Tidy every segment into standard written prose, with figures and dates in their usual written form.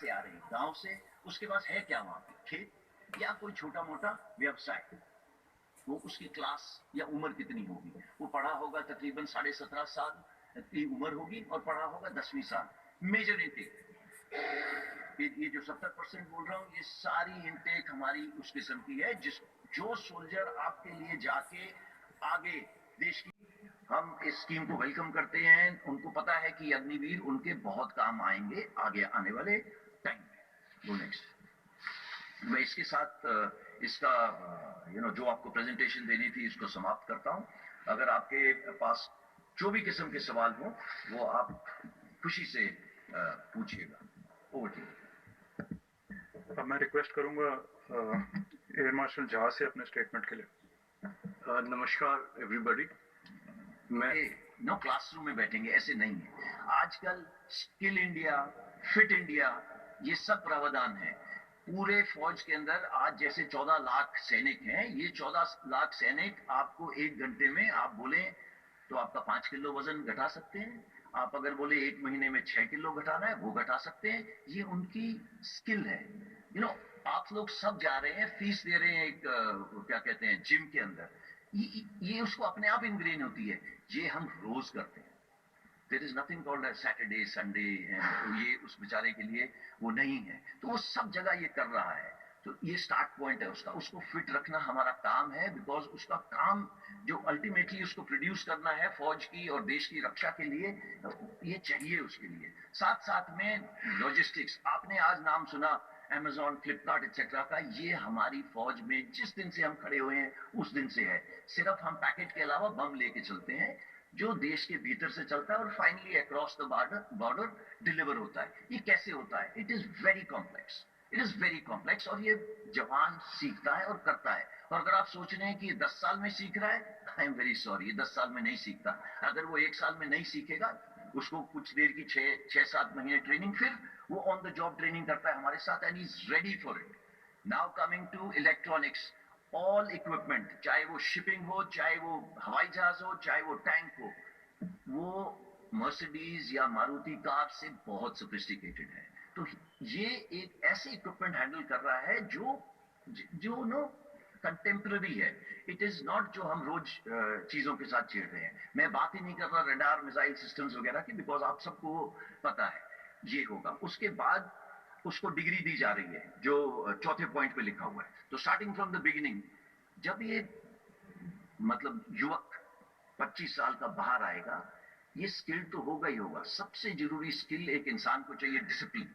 से आ रहे हैं, गांव से, उसके पास है क्या वहां पे, खेत या कोई छोटा मोटा व्यवसाय, वो उसकी क्लास या उम्र कितनी होगी, वो पढ़ा होगा तकरीबन 17.5 साल की उम्र होगी और पढ़ा होगा 10वीं साल। मेजर इनटेक, ये जो 70% बोल रहा हूँ, ये सारी इनटेक हमारी उस किस्म की है जो सोल्जर आपके लिए जाके आगे देश की, हम इस स्कीम को वेलकम करते हैं। उनको पता है कि अग्निवीर उनके बहुत काम आएंगे आगे आने वाले टाइम में। नेक्स्ट, मैं इसके साथ इसका जो आपको प्रेजेंटेशन देनी थी इसको समाप्त करता हूं। अगर आपके पास जो भी किस्म के सवाल हो वो आप खुशी से पूछिएगा। Over to you. अब मैं रिक्वेस्ट करूंगा एयर मार्शल जहाज से अपने स्टेटमेंट के लिए। नमस्कार एवरीबॉडी। मैं नो क्लासरूम में बैठेंगे, ऐसे नहीं है। आजकल स्किल इंडिया, फिट इंडिया, ये सब प्रावधान है पूरे फौज के अंदर। आज जैसे 14 लाख सैनिक हैं, ये 14 लाख सैनिक आपको 1 घंटे में आप बोले तो आपका 5 किलो वजन घटा सकते हैं। आप अगर बोले 1 महीने में 6 किलो घटाना है, वो घटा सकते हैं। ये उनकी स्किल है। आप लोग सब जा रहे हैं, फीस दे रहे हैं एक क्या कहते हैं जिम के अंदर, ये उसको अपने आप इनग्रेन होती है। ये हम रोज करते हैं। There is nothing called Saturday Sunday, ये उस बेचारे के लिए वो नहीं है। तो वो सब जगह ये कर रहा है। तो ये स्टार्ट पॉइंट है उसका, उसको फिट रखना हमारा काम है। बिकॉज उसका काम जो अल्टीमेटली उसको प्रोड्यूस करना है फौज की और देश की रक्षा के लिए, ये चाहिए उसके लिए। साथ साथ में लॉजिस्टिक्स, आपने आज नाम सुना Amazon, फ्लिपकार्ट एक्सेट्रा का, ये हमारी फौज में जिस दिन से हम खड़े हुए हैं उस दिन से है। सिर्फ हम पैकेट के अलावा बम लेके चलते हैं जो देश के भीतर से चलता है और finally across the border deliver होता है। ये कैसे होता है? It is very complex, it is very complex. और ये जवान सीखता है और करता है। और अगर आप सोच रहे हैं कि 10 साल में सीख रहा है, आई एम वेरी सॉरी, ये 10 साल में नहीं सीखता। अगर वो 1 साल में नहीं सीखेगा, उसको कुछ देर की 6-7 महीने ट्रेनिंग, फिर वो ऑन द जॉब ट्रेनिंग करता है हमारे साथ and is ready for it. Now coming to electronics, all equipment, चाहे वो शिपिंग हो, चाहे वो हवाई जहाज हो, चाहे वो टैंक हो, वो मर्सिडीज या मारुति कार से बहुत सोफिस्टिकेटेड है। तो ये एक ऐसे इक्विपमेंट हैंडल कर रहा है जो नो कंटेम्पररी है। इट इज नॉट जो हम रोज चीजों के साथ छेड़ रहे हैं। मैं बात ही नहीं कर रहा रडार मिसाइल सिस्टम्स वगैरह की, बिकॉज आप सबको पता है ये होगा। उसके बाद उसको डिग्री दी जा रही है जो चौथे पॉइंट पे लिखा हुआ है। तो स्टार्टिंग फ्रॉम द बिगिनिंग, जब ये मतलब युवक 25 साल का बाहर आएगा, ये स्किल तो होगा ही होगा। सबसे जरूरी स्किल एक इंसान को चाहिए, discipline.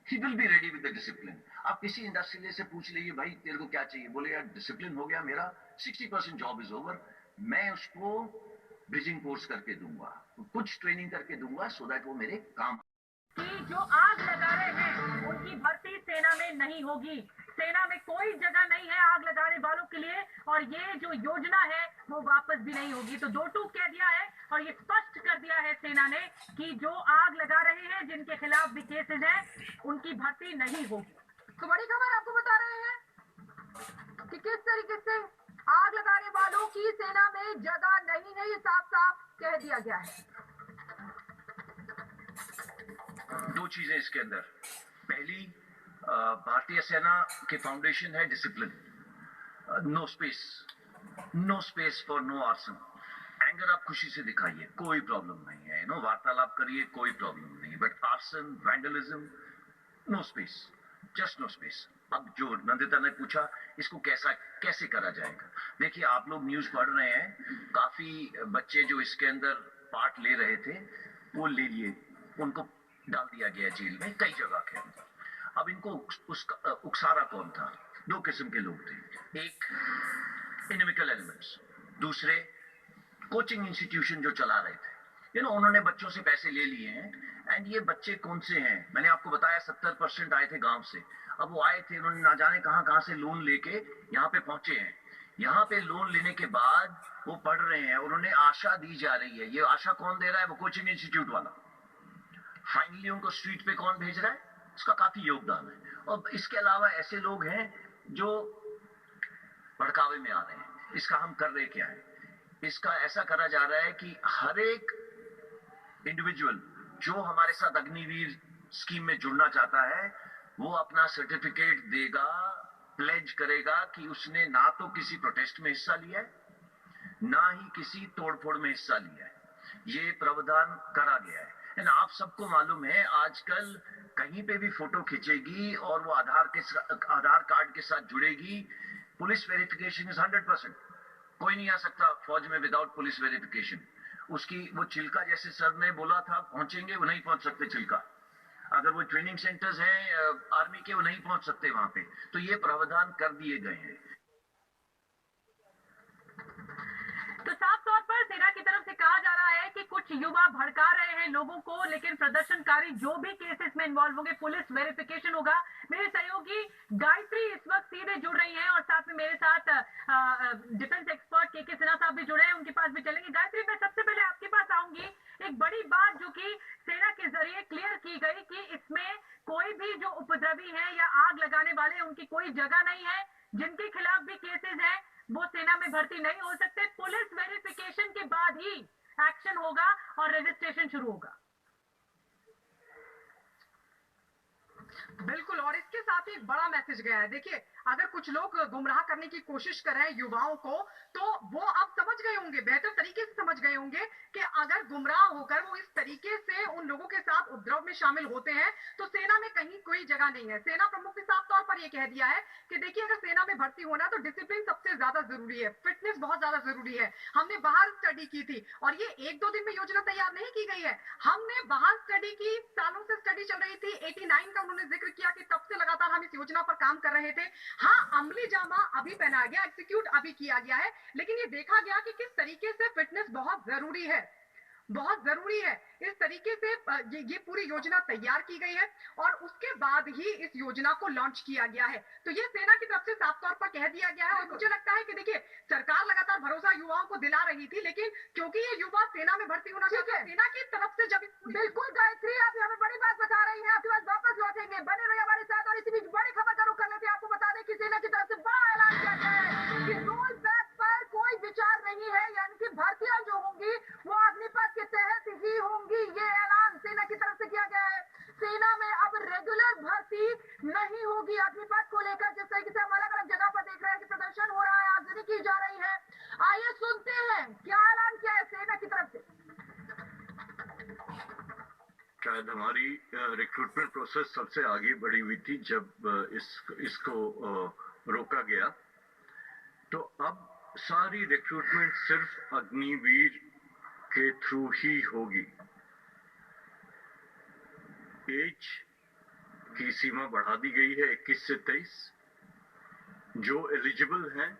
He will be ready with the discipline. आप किसी इंडस्ट्रियल से पूछ लीजिए, भाई तेरे को क्या चाहिए, बोले यार डिसिप्लिन हो गया मेरा, 60% जॉब इज ओवर। मैं उसको ब्रिजिंग कोर्स करके दूंगा, कुछ ट्रेनिंग करके दूंगा, सो दैट वो मेरे काम। कि जो आग लगा रहे हैं उनकी भर्ती सेना में नहीं होगी। सेना में कोई जगह नहीं है आग लगाने वालों के लिए, और ये जो योजना है वो वापस भी नहीं होगी। तो 2-2 कह दिया है और ये स्पष्ट कर दिया है सेना ने कि जो आग लगा रहे हैं, जिनके खिलाफ भी केसेस हैं, उनकी भर्ती नहीं होगी। तो बड़ी खबर आपको बता रहे हैं कि किस तरीके से आग लगाने वालों की सेना में जगह नहीं है, ये साफ साफ कह दिया गया है। 2 चीजें इसके अंदर। पहली, भारतीय सेना के फाउंडेशन है discipline. No space for no arson. Anger आप खुशी से दिखाइए, कोई प्रॉब्लम नहीं है। वार्तालाप करिए, कोई प्रॉब्लम नहीं है। But arson, vandalism, no space, just no space. अब जो नंदिता ने पूछा, इसको कैसे करा जाएगा? देखिए, आप लोग न्यूज पढ़ रहे हैं, काफी बच्चे जो इसके अंदर पार्ट ले रहे थे वो ले लिए, उनको डाल दिया गया जेल में कई जगह के अंदर। अब इनको उकसारा कौन था? 2 किस्म के लोग थे। एक इनमिकल एलिमेंट्स, दूसरे कोचिंग इंस्टीट्यूशन जो चला रहे थे। उन्होंने बच्चों से पैसे ले लिए हैं। एंड ये बच्चे कौन से हैं? मैंने आपको बताया 70% आए थे गांव से। अब वो आए थे, उन्होंने ना जाने कहां से लोन लेके यहाँ पे पहुंचे हैं। यहाँ पे लोन लेने के बाद वो पढ़ रहे हैं, उन्होंने आशा दी जा रही है। ये आशा कौन दे रहा है? वो कोचिंग इंस्टीट्यूट वाला। फाइनली उनको स्ट्रीट पे कौन भेज रहा है? उसका काफी योगदान है। और इसके अलावा ऐसे लोग हैं जो भड़कावे में आ रहे हैं। इसका हम कर रहे क्या है? इसका ऐसा करा जा रहा है कि हर एक इंडिविजुअल जो हमारे साथ अग्निवीर स्कीम में जुड़ना चाहता है वो अपना सर्टिफिकेट देगा, प्लेज करेगा कि उसने ना तो किसी प्रोटेस्ट में हिस्सा लिया है ना ही किसी तोड़फोड़ में हिस्सा लिया है। ये प्रावधान करा गया है। एंड आप सबको मालूम है आजकल कहीं पे भी फोटो खींचेगी और वो आधार कार्ड के साथ जुड़ेगी, पुलिस वेरिफिकेशन इज 100%। कोई नहीं आ सकता फौज में विदाउट पुलिस वेरिफिकेशन। उसकी वो चिल्का जैसे सर ने बोला था पहुंचेंगे, वो नहीं पहुंच सकते चिल्का। अगर वो ट्रेनिंग सेंटर्स हैं आर्मी के, वो नहीं पहुंच सकते वहां पे। तो ये प्रावधान कर दिए गए हैं। तो साफ तौर पर सेना की तरफ से कहा जा रहा है कि कुछ युवा भड़का रहे हैं लोगों को, लेकिन प्रदर्शनकारी जो भी केसेस में इन्वॉल्व होंगे पुलिस वेरिफिकेशन होगा। मेरे सहयोगी गायत्री इस वक्त सीधे जुड़ रही हैं और साथ में मेरे साथ डिफेंस एक्सपर्ट के सिन्हा साहब भी जुड़े हैं, उनके पास भी चलेंगे। गायत्री, मैं सबसे पहले आपके पास आऊंगी। एक बड़ी बात जो कि सेना के जरिए क्लियर की गई कि इसमें कोई भी जो उपद्रवी है या आग लगाने वाले उनकी कोई जगह नहीं है, जिनके खिलाफ भी केसेस हैं वो सेना में भर्ती नहीं हो सकते। पुलिस वेरिफिकेशन के बाद ही एक्शन होगा और रजिस्ट्रेशन शुरू होगा। बिल्कुल, और इसके साथ ही एक बड़ा मैसेज गया है। देखिए, अगर कुछ लोग गुमराह करने की कोशिश कर रहे हैं युवाओं को, तो वो अब समझ गए होंगे, बेहतर तरीके से समझ गए होंगे कि अगर गुमराह होकर वो इस तरीके से उन लोगों के साथ उपद्रव में शामिल होते हैं तो सेना में कहीं कोई जगह नहीं है। सेना प्रमुख ने साफ तौर पर यह कह दिया है कि देखिए, अगर सेना में भर्ती होना है तो डिसिप्लिन सबसे ज्यादा जरूरी है, फिटनेस बहुत ज्यादा जरूरी है। हमने बाहर स्टडी की थी और ये 1-2 दिन में योजना तैयार नहीं की गई है। हमने बाहर स्टडी की, सालों से स्टडी चल रही थी। 89 का उन्होंने जिक्र किया कि तब से लगातार हम इस योजना पर काम कर रहे थे। हाँ, अमली जामा अभी पहनाया गया, एग्जीक्यूट अभी किया गया है, लेकिन ये देखा गया कि किस तरीके से फिटनेस बहुत जरूरी है, बहुत जरूरी है। इस तरीके से ये पूरी योजना तैयार की गई है और उसके बाद ही इस योजना को लॉन्च किया गया है। तो ये सेना की तरफ से साफ तौर पर कह दिया गया है। और मुझे लगता है कि देखिए, सरकार लगातार भरोसा युवाओं को दिला रही थी, लेकिन क्योंकि ये युवा सेना में भर्ती होना चाहते हैं, सेना की तरफ से जब बिल्कुल गायत्री, आप हमें बड़ी बात बता रही हैं, आपके पास वापस लौटेंगे, बने रहिए हमारे साथ। और इसी बीच बड़ी खबर का रुख कर लेते हैं। आपको बता दें कि सेना की तरफ से बड़ा ऐलान किया गया है कि रोल बैक पर कोई विचार नहीं है, यानी कि भर्तियां जो होंगी वो अग्निपथ के तहत ही होंगी। ये ऐलान सेना की तरफ से किया गया है। सेना में अब रेगुलर भर्ती नहीं होगी अग्निपथ को लेकर। जिस तरीके से हम अलग अलग जगह पर देख रहे हैं कि प्रदर्शन हो रहा है, आगजनी की जा रही है, आइए सुनते हैं क्या ऐलान किया है सेना की तरफ से। शायद हमारी रिक्रूटमेंट प्रोसेस सबसे आगे बढ़ी हुई थी जब इसको रोका गया। तो अब सारी रिक्रूटमेंट सिर्फ अग्निवीर के थ्रू ही होगी। एज की सीमा बढ़ा दी गई है 21 से 23। जो एलिजिबल हैं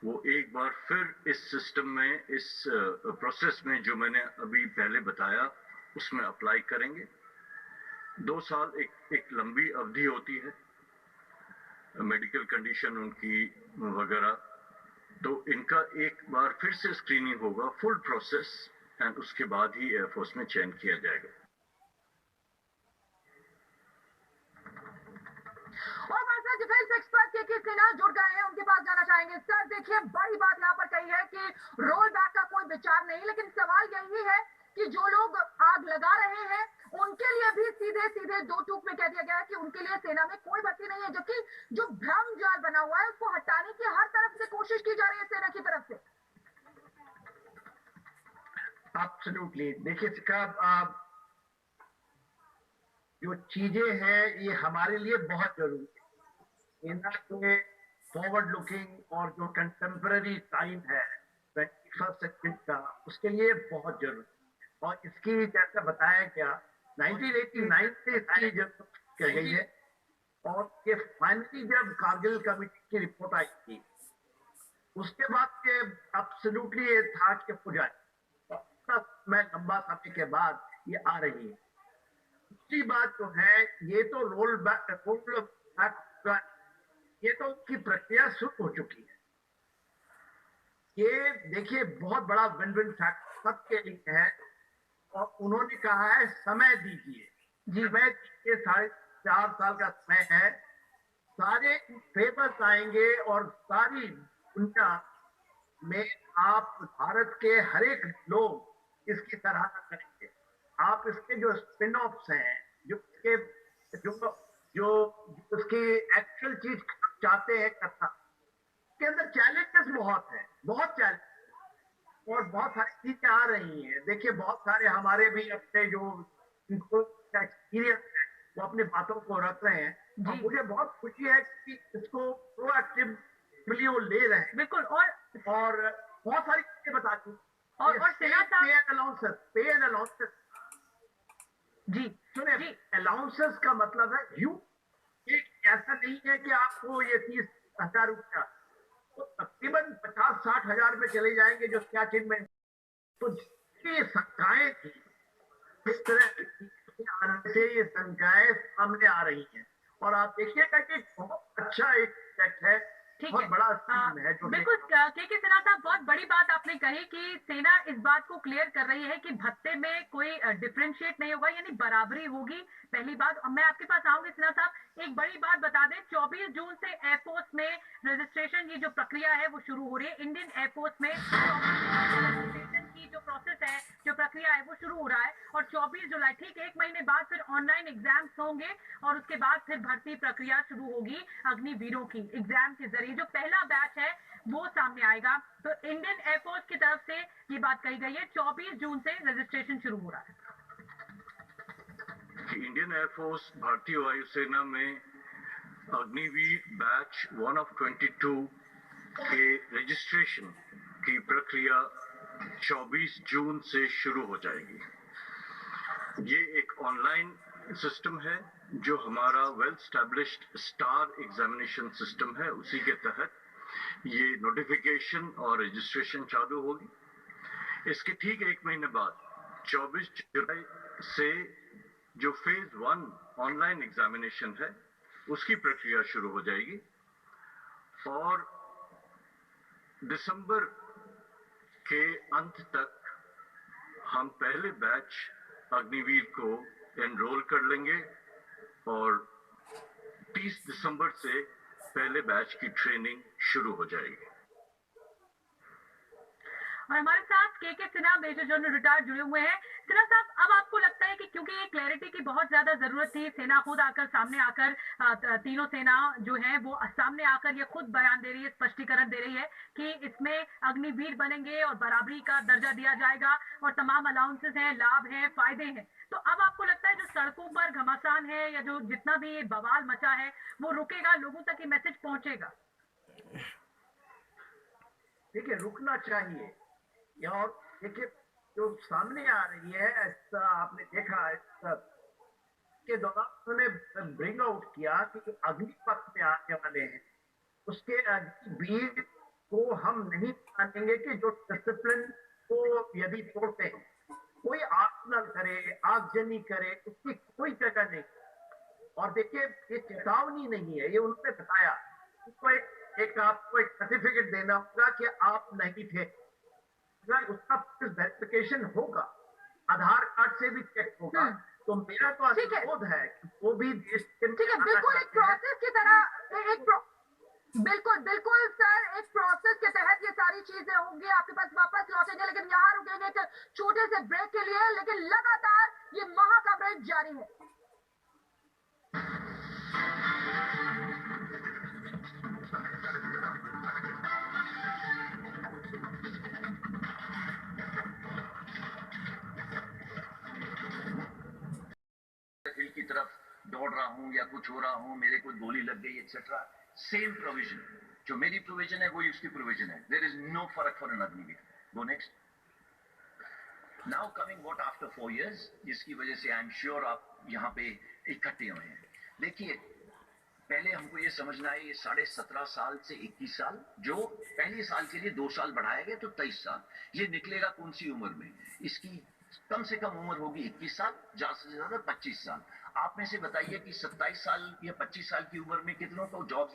वो एक बार फिर इस सिस्टम में, इस प्रोसेस में जो मैंने अभी पहले बताया उसमें अप्लाई करेंगे। 2 साल एक लंबी अवधि होती है, मेडिकल कंडीशन उनकी वगैरह। तो इनका एक बार फिर से स्क्रीनिंग होगा, फुल प्रोसेस, एंड उसके बाद ही एयरफोर्स में चयन किया जाएगा। और डिफेंस एक्सपर्ट के सिन्हा जुड़ गए हैं, उनके पास जाना चाहेंगे। सर देखिए, बड़ी बात यहाँ पर कही है कि रोल बैक का कोई विचार नहीं, लेकिन सवाल यही है कि जो लोग आग लगा रहे हैं उनके लिए भी सीधे सीधे 2 टूक में कह दिया गया है कि उनके लिए सेना में कोई भर्ती नहीं है, जबकि जो भ्रम जाल बना हुआ है उसको हटाने की हर तरफ से कोशिश की जा रही है सेना की तरफ से। एब्सोल्युटली। देखिए साहब, जो चीजें हैं ये हमारे लिए बहुत जरूरी है। सेना के फॉरवर्ड लुकिंग और जो कंटेम्पररी टाइम है 21st सेंचुरी का, उसके लिए बहुत जरूरी है। और इसकी जैसा बताया गया 1989 से इसकी जब की गई है और ये फाइनली जब कारगिल कमेटी की रिपोर्ट आई थी उसके बाद ये एब्सोल्युटली ये था कि हो जाए, मैं लंबा समय के बाद ये आ रही है। दूसरी बात जो है, ये तो रोल बैक, ये तो उसकी प्रक्रिया शुरू हो चुकी है। ये देखिए बहुत बड़ा विन विन फैक्टर सबके लिए है और उन्होंने कहा है समय दीजिए जी, मैं 4.5 साल का समय है, सारे फेमस आएंगे और सारी दुनिया में आप भारत के हर एक लोग इसकी सराहना करेंगे। आप इसके जो स्पिन ऑफ्स हैं जो उसके जो जो उसकी एक्चुअल चीज चाहते हैं करना, के अंदर चैलेंजेस बहुत चैलेंज और बहुत सारी चीजें आ रही हैं। देखिए बहुत सारे हमारे भी अपने जो इनको एक्सपीरियंस है वो अपनी बातों को रख रहे हैं और मुझे बहुत खुशी है कि इसको प्रोएक्टिवली वो ले रहे हैं। बिल्कुल। और बहुत सारी चीजें बताती हूँ और सिन्हा साहब पे एंड अलाउंसेस जी सुने, अलाउंसेस का मतलब है ऐसा नहीं है कि आपको ये 30,000 रुपया तो तकरीबन 50-60 हजार में चले जाएंगे जो सियाचिन में। तो ये शंकाएं थी इस तरह आने से ये शंकाएं सामने आ रही हैं और आप देखिएगा कि बहुत अच्छा एक प्रोजेक्ट है, बहुत बड़ा स्कीम है। जो बिल्कुल के सिन्हा साहब, बहुत बड़ी बात आपने कही कि सेना इस बात को क्लियर कर रही है कि भत्ते में कोई डिफरेंशिएट नहीं होगा, यानी बराबरी होगी। पहली बात। और मैं आपके पास आऊंगी सिन्हा साहब, एक बड़ी बात बता दें, 24 जून से एयरफोर्स में रजिस्ट्रेशन की जो प्रक्रिया है वो शुरू हो रही है। इंडियन एयरफोर्स में रजिस्ट्रेशन की जो प्रोसेस है, जो प्रक्रिया है वो शुरू हो रहा है और 24 जुलाई, ठीक 1 महीने बाद फिर ऑनलाइन एग्जाम्स होंगे और उसके बाद फिर भर्ती प्रक्रिया शुरू होगी अग्निवीरों की एग्जाम के जरिए। जो पहला बैच है वो सामने आएगा। तो इंडियन एयरफोर्स की तरफ से ये बात कही गई है, 24 जून से रजिस्ट्रेशन शुरू हो रहा है। इंडियन एयरफोर्स भारतीय वायुसेना में अग्निवीर बैच 1 of 22 के रजिस्ट्रेशन की प्रक्रिया 24 जून से शुरू हो जाएगी। ये एक ऑनलाइन सिस्टम है जो हमारा well established star examination system है, उसी के तहत ये नोटिफिकेशन और रजिस्ट्रेशन चालू होगी। इसके ठीक 1 महीने बाद 24 जुलाई से जो फेज 1 ऑनलाइन एग्जामिनेशन है उसकी प्रक्रिया शुरू हो जाएगी और दिसंबर के अंत तक हम पहले बैच अग्निवीर को एनरोल कर लेंगे और 30 दिसंबर से पहले बैच की ट्रेनिंग शुरू हो जाएगी। और हमारे साथ के सिन्हा, मेजर जनरल रिटायर्ड, जुड़े हुए हैं। सिन्हा साहब, अब आपको लगता है कि क्योंकि ये क्लैरिटी की बहुत ज्यादा जरूरत थी, सेना खुद आकर सामने आकर तीनों सेना जो है वो सामने आकर ये खुद बयान दे रही है, स्पष्टीकरण दे रही है कि इसमें अग्निवीर बनेंगे और बराबरी का दर्जा दिया जाएगा और तमाम अलाउंसेस हैं, लाभ हैं, फायदे हैं। तो अब आपको लगता है जो सड़कों पर घमासान है या जो जितना भी बवाल मचा है वो रुकेगा, लोगों तक ये मैसेज पहुंचेगा? देखिए रुकना चाहिए। और देखिए जो सामने आ रही है, ऐसा आपने देखा के दौरान उन्होंने ब्रिंग आउट किया कि जो अग्निपथ में आने वाले हैं उसके अग्निवीर को हम नहीं मानेंगे कि जो डिसिप्लिन को यदि तोड़ते हैं, कोई आर्सनल करे, आगजनी करे, उसकी कोई जगह नहीं। और देखिए ये चेतावनी नहीं है, ये उन्होंने बताया उसको एक आपको एक सर्टिफिकेट देना होगा कि आप नहीं थे, उसका वेरिफिकेशन होगा, आधार कार्ड से भी चेक होगा। तो मेरा तो अनुरोध है कि वो भी देश के, ठीक है, बिल्कुल एक प्रोसेस की तरह बिल्कुल सर, एक प्रोसेस के तहत ये सारी चीजें होंगी। आपके पास वापस लौटेंगे, लेकिन यहाँ रुकेंगे एक छोटे से ब्रेक के लिए, लेकिन लगातार ये महा कवरेज जारी है। हिल की तरफ दौड़ रहा हूं या कुछ हो रहा हूं, मेरे को गोली लग गई एक्सेट्रा, सेम प्रोविजन, जो मेरी प्रोविजन है वही उसकी प्रोविजन है। देयर इज नो फर्क for an Agniveer. Go next. Now coming what after 4 years, जिसकी वजह से आई एम श्योर आप यहाँ पे इकट्ठे हुए हैं। देखिए पहले हमको ये समझना है, ये 17.5 साल से 21 साल, जो पहले साल के लिए 2 साल बढ़ाया गया तो 23 साल, ये निकलेगा कौन सी उम्र में? इसकी कम से कम उम्र होगी 21 साल, ज्यादा से ज्यादा 25 साल। आप में से बताइए कि 27 साल या 25 साल की उम्र में कितनों को जॉब्स